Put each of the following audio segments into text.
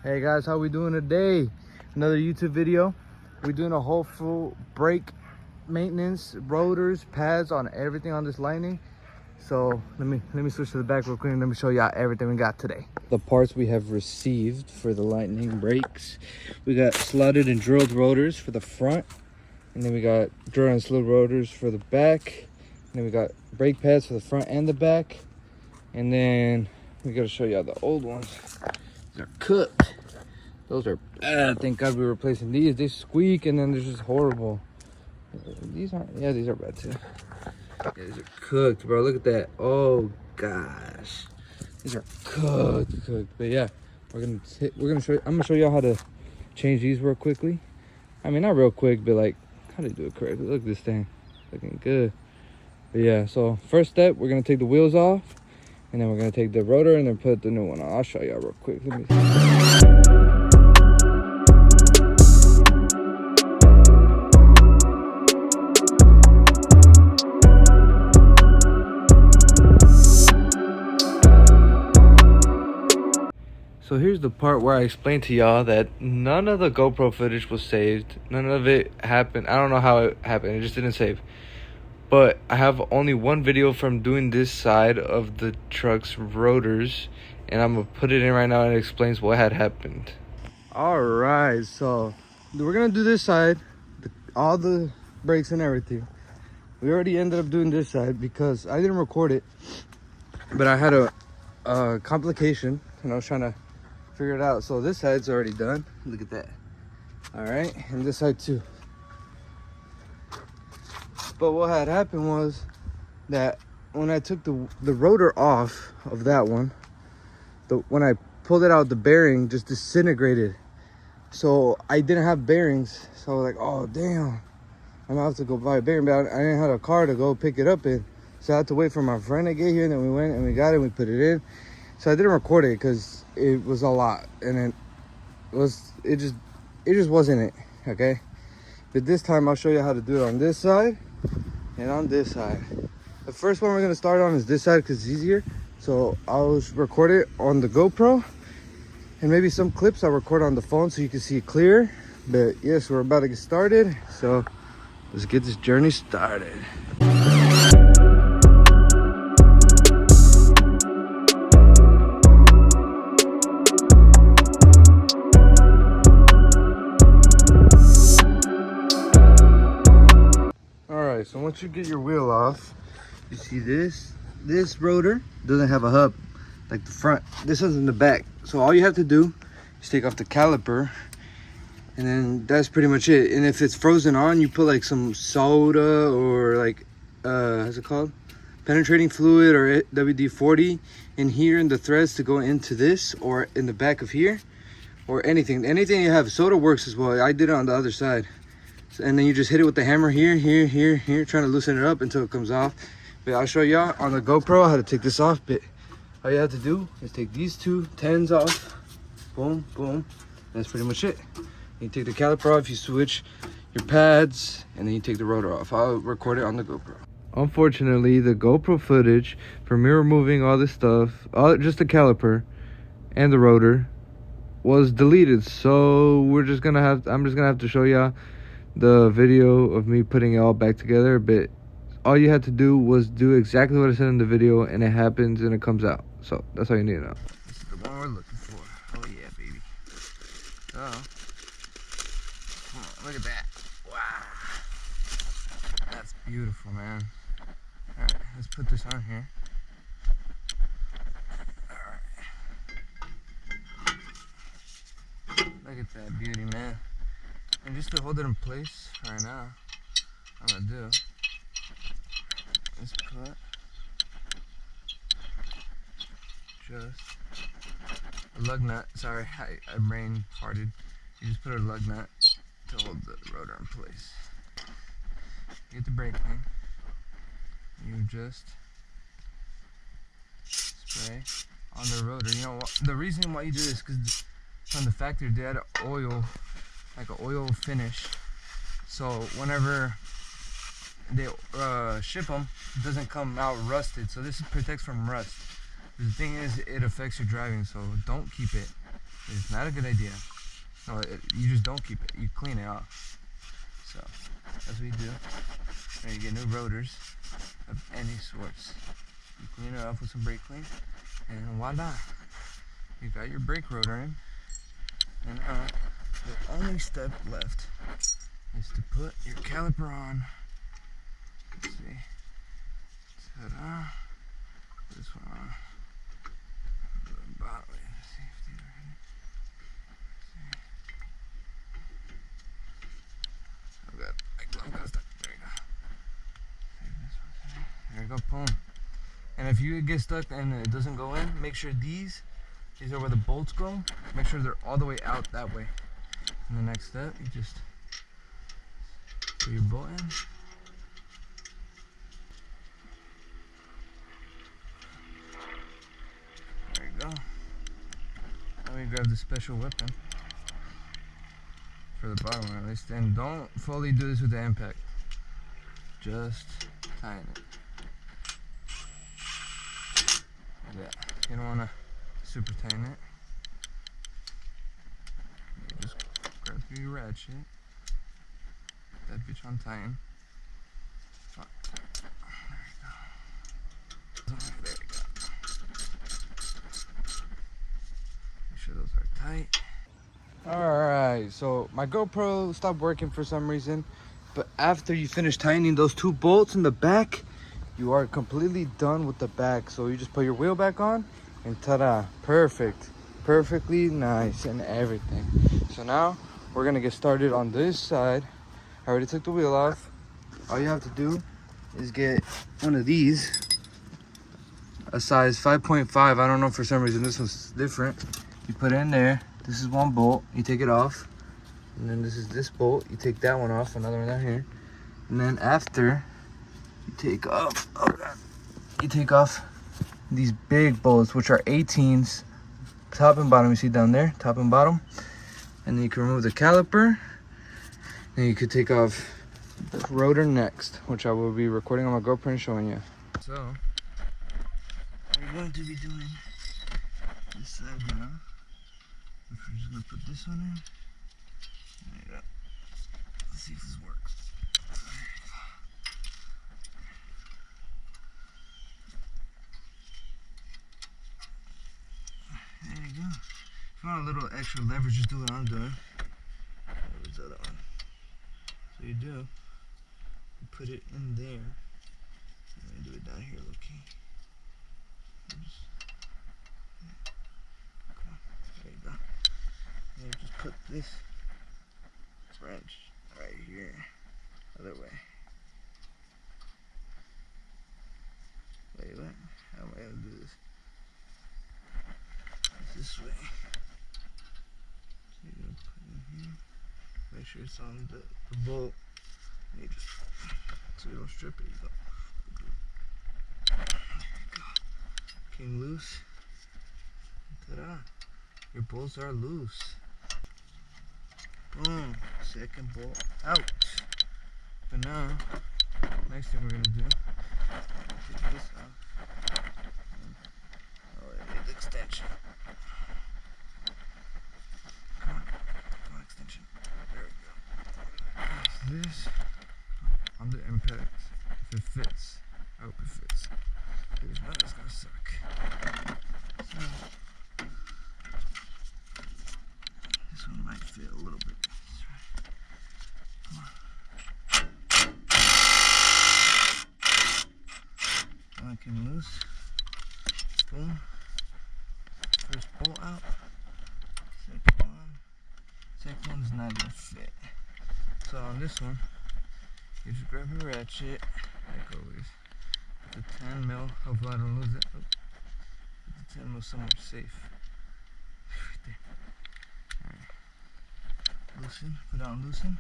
Hey guys, how we doing today? Another YouTube video. We're doing a whole full brake maintenance, rotors, pads on everything on this Lightning. So let me switch to the back real quick and let me show y'all everything we got today. The parts we have received for the Lightning brakes. We got slotted and drilled rotors for the front, and then we got drilled and slid rotors for the back, and then we got brake pads for the front and the back, and then we gotta show y'all the old ones. They're cooked. Those are bad. Thank God we're replacing these. They squeak and then they're just horrible. These aren't, yeah, these are bad too. Yeah, these are cooked, bro. Look at that. Oh gosh, these are cooked. But yeah, we're gonna show you, I'm gonna show y'all how to change these real quickly. I mean, not real quick, but like how to do it correctly. Look at this thing, looking good. But yeah, so first step, we're gonna take the wheels off, and then we're gonna take the rotor and then put the new one on. I'll show y'all real quick. Let me see. So here's the part where I explained to y'all that none of the GoPro footage was saved. None of it happened. I don't know how it happened. It just didn't save. But I have only one video from doing this side of the truck's rotors, and I'm gonna put it in right now and it explains what had happened. All right, so we're gonna do this side, all the brakes and everything. We already ended up doing this side because I didn't record it, but I had a complication and I was trying to figure it out. So this side's already done. Look at that. All right, and this side too. But what had happened was that when I took the rotor off of that one, when I pulled it out, the bearing just disintegrated. So I didn't have bearings. So I was like, oh damn, I'm gonna have to go buy a bearing. But I didn't have a car to go pick it up in. So I had to wait for my friend to get here, and then we went and we got it and we put it in. So I didn't record it because it was a lot, and it just wasn't it, okay? But this time I'll show you how to do it on this side and on this side. The first one we're gonna start on is this side because it's easier. So I'll record it on the GoPro, and maybe some clips I'll record on the phone so you can see it clear. But yes, we're about to get started. So let's get this journey started. So once you get your wheel off, you see this rotor doesn't have a hub like the front. This one's in the back. So all you have to do is take off the caliper, and then that's pretty much it. And if it's frozen on, you put like some soda or like how's it called, penetrating fluid or WD-40 in here in the threads to go into this or in the back of here, or anything you have. Soda works as well. I did it on the other side. And then you just hit it with the hammer here, trying to loosen it up until it comes off. But I'll show y'all on the GoPro how to take this off. But all you have to do is take these two 10s off. Boom, boom. That's pretty much it. You take the caliper off, you switch your pads, and then you take the rotor off. I'll record it on the GoPro. Unfortunately, the GoPro footage for me removing all this stuff, just the caliper and the rotor, was deleted. So I'm just gonna have to show y'all the video of me putting it all back together. But all you had to do was do exactly what I said in the video, and it happens and it comes out. So that's all you need to know. This is the one we're looking for. Oh yeah, baby. Oh, come on, look at that. Wow, that's beautiful, man. All right, let's put this on here. All right, look at that beauty, man. And just to hold it in place right now, I'm gonna do is put just a lug nut. Sorry, I brain farted. You just put a lug nut to hold the rotor in place. You get the brake thing. You just spray on the rotor. You know, the reason why you do this is because from the factory they had oil, like an oil finish, so whenever they ship them, it doesn't come out rusted. So this protects from rust. The thing is, it affects your driving, so don't keep it. It's not a good idea. No, you just don't keep it. You clean it off. So that's what you do. And you get new rotors of any sorts. You clean it off with some brake clean, and voila, you got your brake rotor in. And the only step left is to put your caliper on. Let's see. Ta-da. This one on. Safety already. Oh god, I'm gonna stop. There you go. Save this one. There you go, boom. And if you get stuck and it doesn't go in, make sure these are where the bolts go. Make sure they're all the way out that way. And the next step, you just put your bolt in. There you go. Now we grab the special weapon for the bottom one at least. And don't fully do this with the impact. Just tighten it. Yeah, you don't want to super tighten it. You just grab through your ratchet. That bitch on tighten. Oh, there you go. There you go. Make sure those are tight. Alright, so my GoPro stopped working for some reason. But after you finish tightening those two bolts in the back, you are completely done with the back. So you just put your wheel back on and ta-da, perfect, perfectly nice and everything. So now we're gonna get started on this side. I already took the wheel off. All you have to do is get one of these, a size 5.5. I don't know, for some reason this one's different. You put it in there. This is one bolt, you take it off. And then this is this bolt, you take that one off, another one down here. And then after, you take off, oh god, you take off these big bolts, which are 18s, top and bottom. You see down there, top and bottom. And then you can remove the caliper. Then you could take off the rotor next, which I will be recording on my GoPro and showing you. So, we're going to be doing this side now. We're just gonna put this one in. There you go. Let's see if this works. There you go. If you want a little extra leverage, just do what I'm doing. Where's the other one? So you do, you put it in there. And then do it down here, low key. There you go. And you just put this wrench right here, other way. Wait, what? How am I gonna do this? It's this way. So you're gonna put it in here. Make sure it's on the bolt. And you just, so you don't strip it. You go. There you go. Came loose. Ta-da! Your bolts are loose. Boom. Second bolt out. But now, next thing we're gonna do, take this off. Oh, I need the extension. Come on, extension. There we go. This on the impact. If it fits, I hope it fits. If not, it's gonna suck. So, this one might fit a little bit. Come on. One came loose. Boom. First bolt out. Second one. Second one's not gonna fit. So on this one, you just grab a ratchet, like always. Put the 10 mil. Hopefully I don't lose it. Oh. Put the 10 mil somewhere safe. Right there. Alright. Loosen. Put on loosen.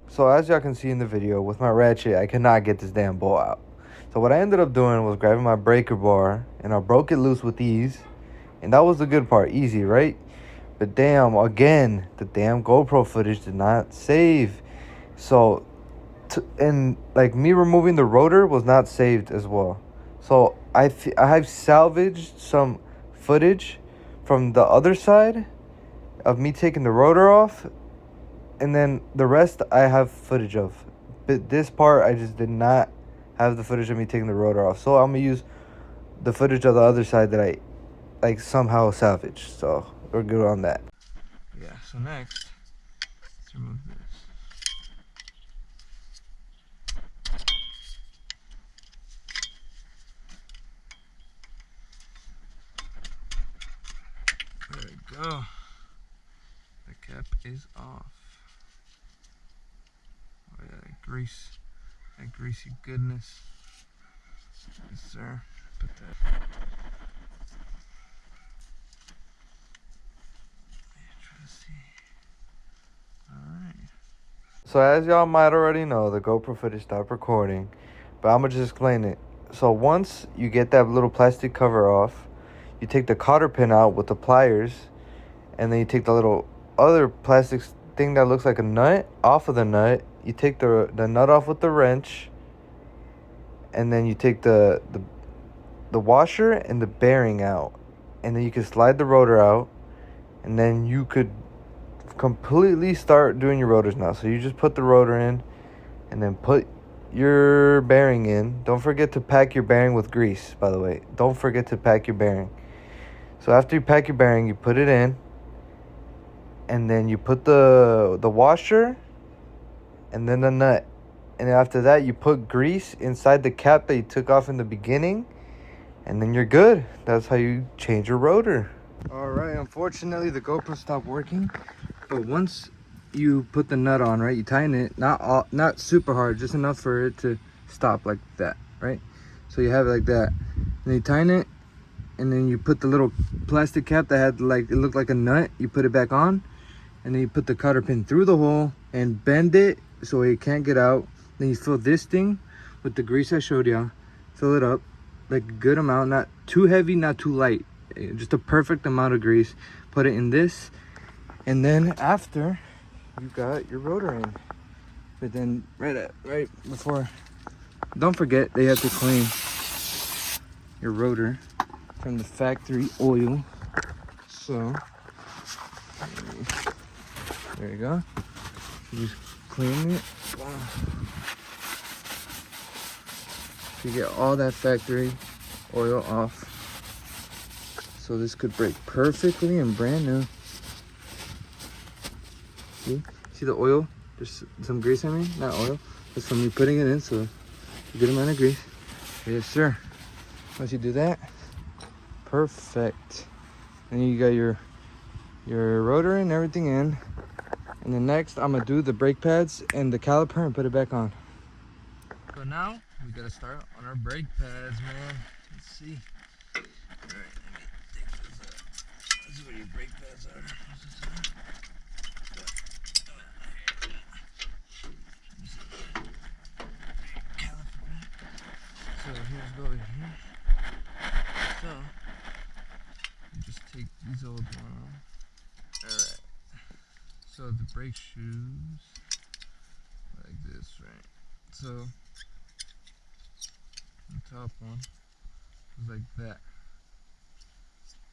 So as y'all can see in the video, with my ratchet, I cannot get this damn bolt out. So what I ended up doing was grabbing my breaker bar, and I broke it loose with these, And that was the good part, easy, right? But damn, again, the damn GoPro footage did not save. So, and like me removing the rotor was not saved as well. So I have salvaged some footage from the other side of me taking the rotor off, and then the rest I have footage of. But this part I just did not have the footage of me taking the rotor off. So I'm gonna use the footage of the other side that I like somehow salvaged. So we're good on that. Yeah, so next, let's remove this. There we go. The cap is off. Oh yeah, that greasy goodness. Yes, sir. Put that. Try to see. Alright. So as y'all might already know, the GoPro footage stopped recording, but I'm gonna just explain it. So once you get that little plastic cover off, you take the cotter pin out with the pliers, and then you take the little other plastic thing that looks like a nut off of the nut. You take the nut off with the wrench, and then you take the washer and the bearing out, and then you can slide the rotor out, and then you could completely start doing your rotors now. So you just put the rotor in, and then put your bearing in. Don't forget to pack your bearing with grease, by the way. Don't forget to pack your bearing. So after you pack your bearing, you put it in, and then you put the washer and then the nut, and after that you put grease inside the cap that you took off in the beginning, and then you're good. That's how you change your rotor. All right, unfortunately the GoPro stopped working, but once you put the nut on, right, you tighten it, not super hard, just enough for it to stop like that, right? So you have it like that, and you tighten it, and then you put the little plastic cap that had like, it looked like a nut, you put it back on, and then you put the cotter pin through the hole and bend it so it can't get out. Then you fill this thing with the grease I showed y'all. Fill it up like a good amount, not too heavy, not too light, just a perfect amount of grease. Put it in this, and then after you got your rotor in. But then right before, don't forget they have to clean your rotor from the factory oil. So there you go. You just clean it. You get all that factory oil off. So this could break perfectly and brand new. See the oil? There's some grease, I mean, not oil. That's from me putting it in, so a good amount of grease. Yes, sir. Once you do that, perfect. And you got your rotor and everything in. And then next, I'm gonna do the brake pads and the caliper and put it back on. So now, we gotta start on our brake pads, man. Let's see. Alright, let me take this out. This is where your brake pads are. So here's go over here. So, you just take these old ones. Alright. So the brake shoes, like this, right? So the top one is like that.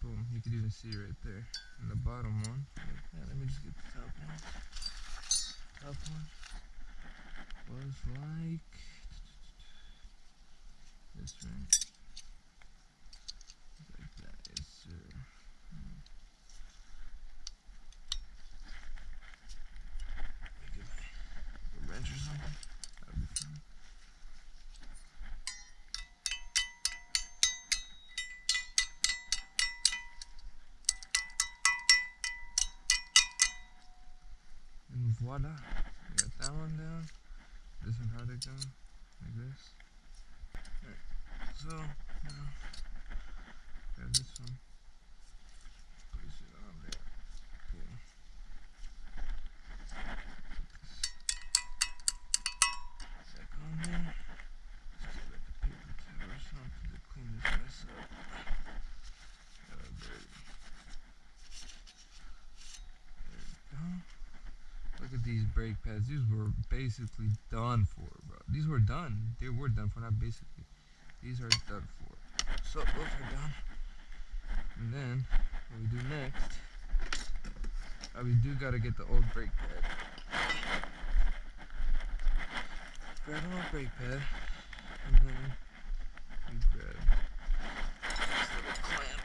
Boom, you can even see right there. And the bottom one, like that. Let me just get the top one. Top one was like this, right? Like that, yes sir. A wrench or something? That would be fun. And voila, we got that one down. This one how they go, like this. Alright, so now grab this one, place it on there. Cool. Back on there. Just get like a paper towel or something to clean this mess up. Dirty. these brake pads. These were basically done for, bro. These were done. They were done for, not basically. These are done for. So those are done. And then what we do next, we do gotta get the old brake pad. Grab an old brake pad, and then we grab this little clamp.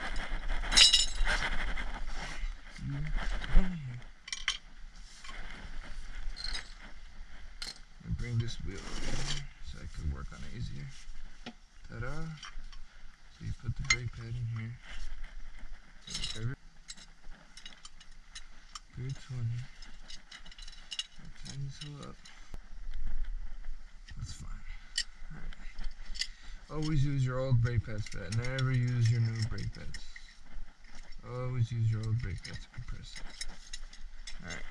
And bring this wheel over here so I can work on it easier. Ta-da! So you put the brake pad in here. 320. Tighten this all up. That's fine. Alright. Always use your old brake pads for that. Never use your new brake pads. Always use your old brake pads to compress it. Alright.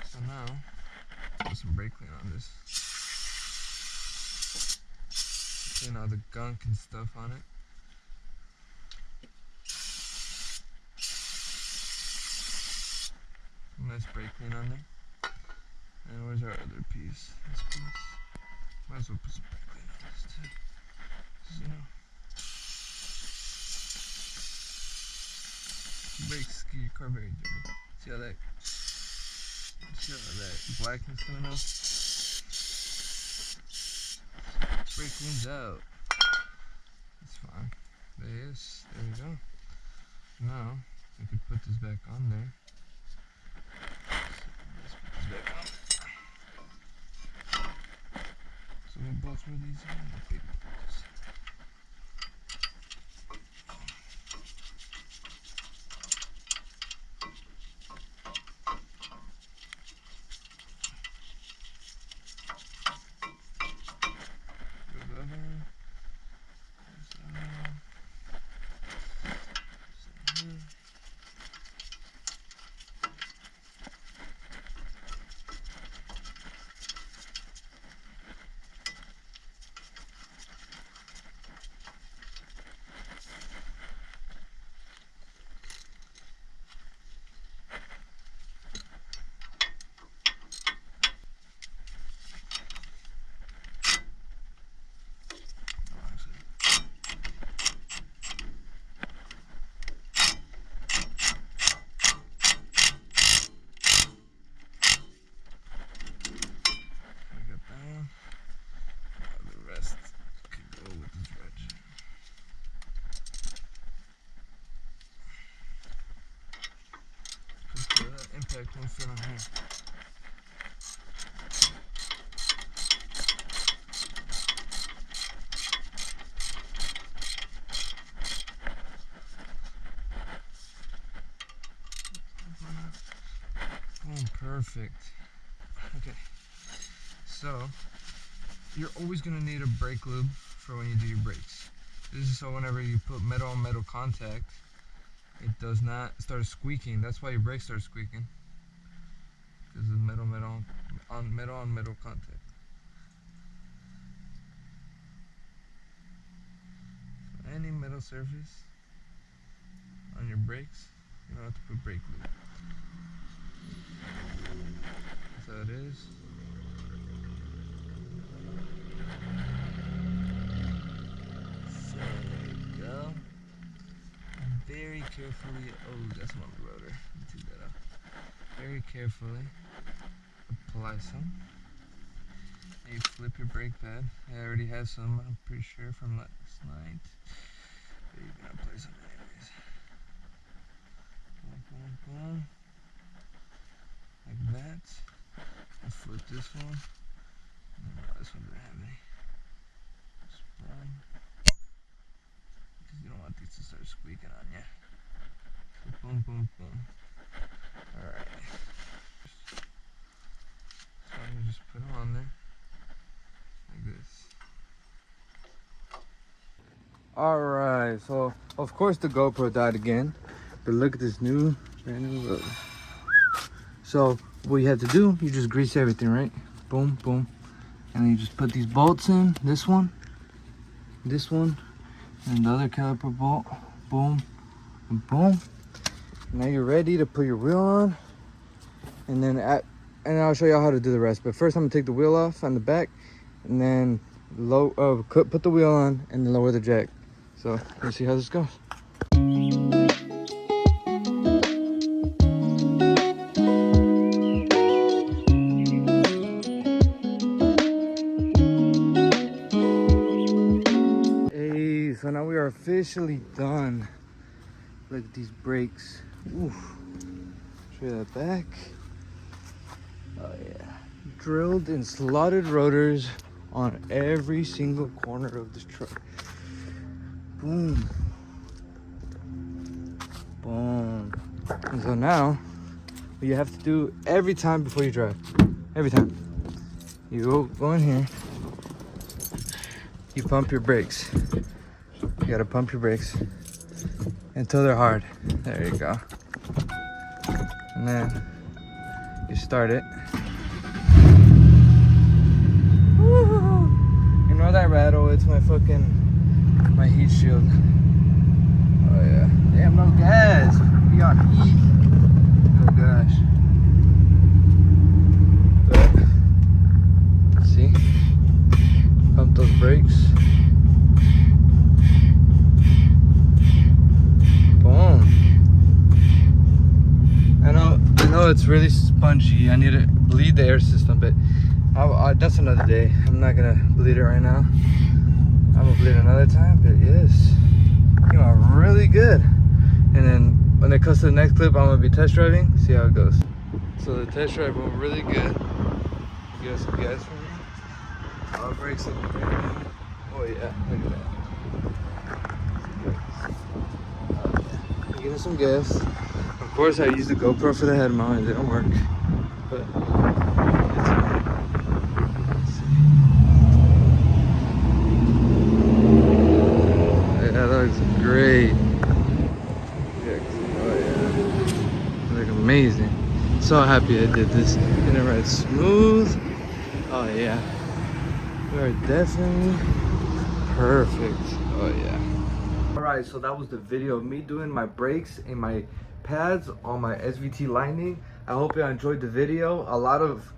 So now, put some brake clean on this. Clean all the gunk and stuff on it. Nice brake clean on there. And where's our other piece? This piece. Might as well put some brake clean on this too. Just, you know. Brakes get your car very dirty. See how that black is coming off? Brake cleans out. That's fine. There we go. Now we can put this back on there. So what bolts were these in? The big bolts. Impact won't fit on here. Boom, perfect. Okay, so you're always gonna need a brake lube for when you do your brakes. This is so whenever you put metal on metal contact, it does not start squeaking. That's why your brakes start squeaking. Because of metal on metal contact. So any metal surface on your brakes, you don't have to put brake lube. That's how it is. So there you go. Very carefully. Oh, that's my rotor. Let me take that out. Very carefully apply some. And you flip your brake pad. I already have some, I'm pretty sure, from last night. But you can apply some anyways. Boom, boom, boom. Like that. I flip this one. No, this one doesn't have any. Spring. Because you don't want these to start squeaking on you. So boom, boom, boom. Alright. So you just put them on there. Like this. Alright, so of course the GoPro died again. But look at this brand new rotor. So what you have to do, you just grease everything, right? Boom, boom. And then you just put these bolts in, this one, and the other caliper bolt. Boom, and boom. Now you're ready to put your wheel on. and then I'll show y'all how to do the rest. But first I'm gonna take the wheel off on the back, and then put the wheel on and then lower the jack. So let's see how this goes. Hey, so now we are officially done. Look at these brakes. Oof. Show you that back. Oh yeah. Drilled and slotted rotors on every single corner of this truck. Boom. Boom. And so now, what you have to do every time before you drive, every time, you go in here, you pump your brakes. You gotta pump your brakes until they're hard. There you go. And then you start it. Woo-hoo. Ignore that rattle, it's my heat shield. Oh yeah. Damn, no gas. We on E. Oh gosh. But, see? Pump those brakes. Boom. I know it's really spongy. I need to bleed the air system, but that's another day. I'm not gonna bleed it right now. I'm gonna bleed another time, but yes, you are really good. And then when it comes to the next clip, I'm gonna be test driving, see how it goes. So the test drive went really good. Get us some gas from me. Our brakes look great. Oh yeah, look at that. Oh yeah. Getting some gas. Of course, I used the GoPro for the head mount. It didn't work, but great. Oh yeah. Look amazing. So happy I did this. Gonna ride smooth. Oh yeah. We are definitely perfect. Oh yeah. Alright, so that was the video of me doing my brakes and my pads on my SVT Lightning. I hope you enjoyed the video. A lot of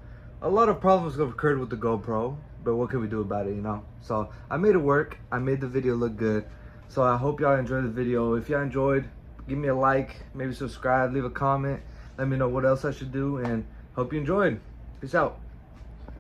problems occurred with the GoPro, but what can we do about it, you know? So I made it work. I made the video look good. So I hope y'all enjoyed the video. If y'all enjoyed, give me a like, maybe subscribe, leave a comment. Let me know what else I should do, and hope you enjoyed. Peace out.